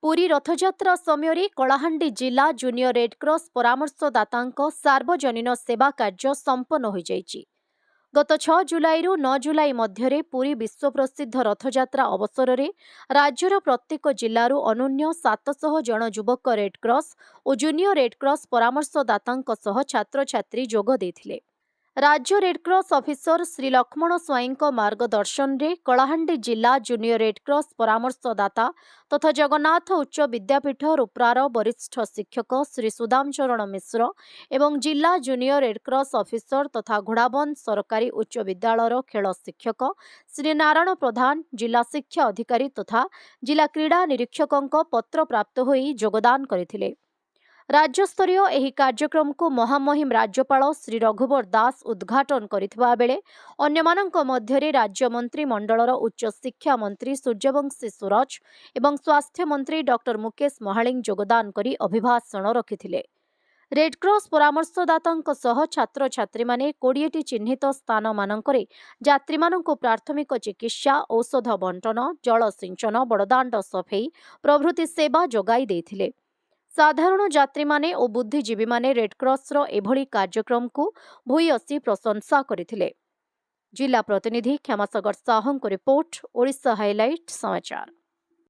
पुरी रथयात्रा समय कलाहांडी जिला junior Red Cross परामर्शदाता सार्वजनीन सेवा कार्य संपन्न हो जाइछि। गत 6 जुलाई 9 जुलाई मध्य पुरी विश्व प्रसिद्ध रथयात्रा अवसर में राज्यर प्रत्येक जिलूर अनून्य 700 जन युवक रेडक्रॉस और जूनियर रेडक्रॉस परामर्शदाता छात्र छात्री जोग देथिले। राज्य रेडक्रॉस ऑफिसर श्री लक्ष्मण स्वाई मार्गदर्शन रे कलाहांडी जिला जूनियर रेडक्रॉस परामर्शदाता तथा जगन्नाथ उच्च विद्यापीठ रुप्रार वरिष्ठ शिक्षक श्री सुदामचरण मिश्र एवं जिला जूनियर रेडक्रॉस ऑफिसर तथा घोड़ाबंद सरकारी उच्च विद्यालयर खेल शिक्षक श्री नारायण प्रधान जिला शिक्षा अधिकारी तथा जिला क्रीड़ा निरीक्षकों पत्र प्राप्त होई योगदान करथिले। राज्यस्तरीय एही कार्यक्रम को महामहिम राज्यपाल श्री रघुवर दास उद्घाटन करिथिबा बेले अन्यमानंक मध्यरे राज्य मंत्री मंडलर उच्च शिक्षा मंत्री सूर्यवंशी सूरज एवं स्वास्थ्य मंत्री डॉक्टर मुकेश महालिंग योगदान करी अभिभाषण रखिथिले। रेडक्रॉस परामर्शदाता सह छात्र छात्री माने 20टी चिन्हित स्थान मानकरे यात्री मानकु प्राथमिक चिकित्सा औषध बंटन जल सिंचन बड़दाण्ड सफेई प्रभृति सेवा जोगाई देथिले। साधारण यात्री माने और बुद्धिजीवी माने रेडक्रॉस रो एभली कार्यक्रम को भूयसी प्रशंसा करथिले। जिला प्रतिनिधि क्षमासागर साहू को रिपोर्ट ओडिशा हाइलाइट समाचार।